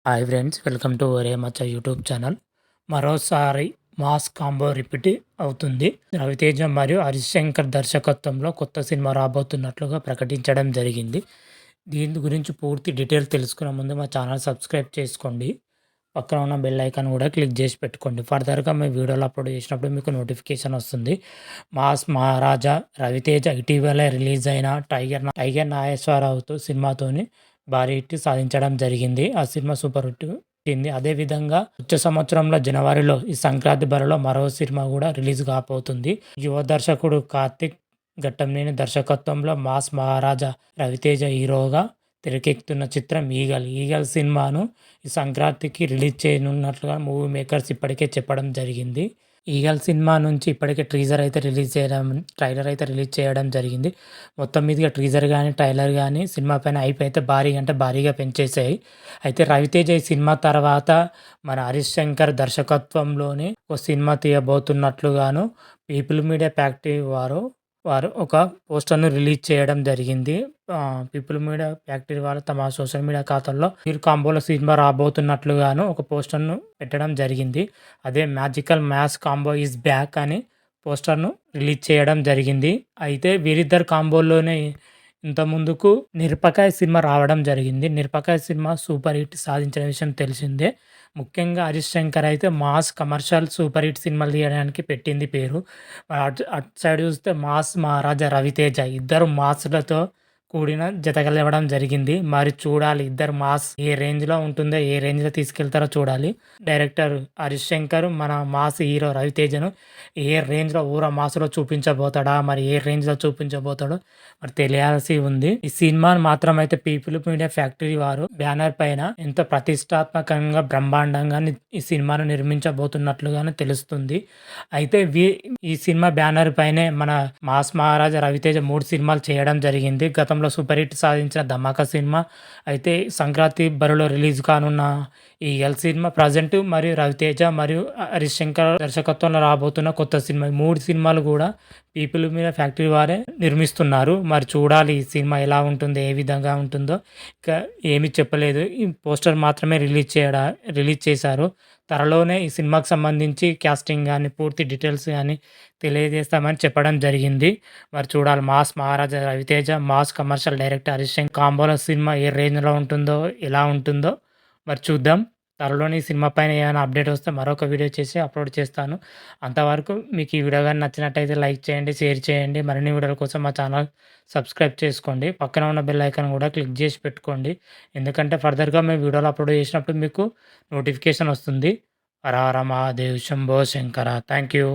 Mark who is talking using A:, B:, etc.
A: Hi friends, welcome to ఒరే మచ్చ YouTube channel. మరోసారి మాస్ కాంబో రిపీట్ అవుతుంది. రవితేజ మరియు హరీష్ శంకర్ దర్శకత్వంలో కొత్త సినిమా రాబోతున్నట్లుగా ప్రకటించడం జరిగింది. దీని గురించి పూర్తి డీటెయిల్స్ తెలుసుకునే ముందు మా ఛానల్ సబ్స్క్రైబ్ చేసుకోండి. పక్కన ఉన్న బెల్ ఐకాన్ కూడా క్లిక్ చేసి పెట్టుకోండి. ఫర్దర్గా మేము వీడియోలు అప్లోడ్ చేసినప్పుడు మీకు నోటిఫికేషన్ వస్తుంది. మాస్ మహారాజా రవితేజ ఇటీవలే రిలీజ్ అయిన టైగర్ నాగేశ్వరరావుతో సినిమాతోని భారీ హిట్ సాధించడం జరిగింది. ఆ సినిమా సూపర్ హిట్ అయింది. అదేవిధంగా వచ్చే సంవత్సరంలో జనవరిలో ఈ సంక్రాంతి బరిలో మరో సినిమా కూడా రిలీజ్ కాబోతుంది. యువ దర్శకుడు కార్తిక్ ఘట్టంనేని దర్శకత్వంలో మాస్ మహారాజా రవితేజ హీరోగా తెరకెక్కుతున్న చిత్రం ఈగల్ సినిమాను ఈ సంక్రాంతికి రిలీజ్ చేయనున్నట్లుగా మూవీ మేకర్స్ ఇప్పటికే చెప్పడం జరిగింది. ఈగల్ సినిమా నుంచి ఇప్పటికే ట్రైలర్ అయితే రిలీజ్ చేయడం జరిగింది. మొత్తం మీదుగా ట్రీజర్ కానీ ట్రైలర్ కానీ సినిమా పైన అయితే భారీగా పెంచేసాయి. అయితే రవితేజ ఈ సినిమా తర్వాత మన హరీష్ శంకర్ దర్శకత్వంలోనే ఒక సినిమా తీయబోతున్నట్లుగాను పీపుల్ మీడియా ఫ్యాక్టరీ వారు ఒక పోస్టర్ను రిలీజ్ చేయడం జరిగింది. పీపుల్ మీడియా ఫ్యాక్టరీ వాళ్ళు తమ సోషల్ మీడియా ఖాతాల్లో ఈ కాంబోలో సినిమా రాబోతున్నట్లుగాను ఒక పోస్టర్ను పెట్టడం జరిగింది. అదే magical maths combo is back అని పోస్టర్ను రిలీజ్ చేయడం జరిగింది. అయితే వీరిద్దరు కాంబోలోనే ఇంత ముందుకు నిరపకాయ సినిమా రావడం జరిగింది. నిరపకాయ సినిమా సూపర్ హిట్ సాధించిన విషయం తెలిసిందే. ముఖ్యంగా హరీష్ శంకర్ అయితే మాస్ కమర్షియల్ సూపర్ హిట్ సినిమాలు తీయడానికి పెట్టింది పేరు. అటు సైడ్ చూస్తే మాస్ మహారాజా రవితేజ ఇద్దరు మాస్లతో కూడిన జతగలివ్వడం జరిగింది. మరి చూడాలి ఇద్దరు మాస్ ఏ రేంజ్లో ఉంటుందో, ఏ రేంజ్లో తీసుకెళ్తారో చూడాలి. డైరెక్టర్ హరీష్ శంకర్ మన మాస్ హీరో రవితేజను ఏ రేంజ్లో మాస్లో చూపించబోతాడా, మరి ఏ రేంజ్లో చూపించబోతాడో మరి తెలియాల్సి ఉంది. ఈ సినిమాను మాత్రం అయితే పీపుల్ మీడియా ఫ్యాక్టరీ వారు బ్యానర్ పైన ఎంతో ప్రతిష్టాత్మకంగా బ్రహ్మాండంగా ఈ సినిమాను నిర్మించబోతున్నట్లుగానే తెలుస్తుంది. అయితే ఈ సినిమా బ్యానర్ పైనే మన మాస్ మహారాజా రవితేజ 3 సినిమాలు చేయడం జరిగింది. గతంలో సూపర్ హిట్ సాధించిన ధమాకా సినిమా, అయితే సంక్రాంతి బరిలో రిలీజ్ కానున్న ఈ సినిమా ప్రజెంట్ మరియు రవితేజ మరియు హరీష్ శంకర్ దర్శకత్వంలో రాబోతున్న కొత్త సినిమా 3 సినిమాలు కూడా పీపుల్ మీద ఫ్యాక్టరీ వారే నిర్మిస్తున్నారు. మరి చూడాలి ఈ సినిమా ఎలా ఉంటుందో, ఏ విధంగా ఉంటుందో ఇంకా ఏమీ చెప్పలేదు. ఈ పోస్టర్ మాత్రమే రిలీజ్ చేశారు. త్వరలోనే ఈ సినిమాకి సంబంధించి క్యాస్టింగ్ కానీ పూర్తి డీటెయిల్స్ కానీ తెలియజేస్తామని చెప్పడం జరిగింది. మరి చూడాలి mass Maharaja Raviteja mass commercial director Harish Shankar కాంబోలో సినిమా ఏ రేంజ్లో ఉంటుందో, ఎలా ఉంటుందో మరి చూద్దాం. త్వరలోని ఈ సినిమా పైన ఏమైనా అప్డేట్ వస్తే మరొక వీడియో చేసి అప్లోడ్ చేస్తాను. అంతవరకు మీకు ఈ వీడియో కానీ నచ్చినట్టయితే లైక్ చేయండి, షేర్ చేయండి. మరిన్ని వీడియోల కోసం మా ఛానల్ సబ్స్క్రైబ్ చేసుకోండి. పక్కన ఉన్న బెల్ ఐకాన్ కూడా క్లిక్ చేసి పెట్టుకోండి. ఎందుకంటే ఫర్దర్గా మేము వీడియోలు అప్లోడ్ చేసినప్పుడు మీకు నోటిఫికేషన్ వస్తుంది. హర హర మహాదేవ్ శంభో శంకర. Thank you.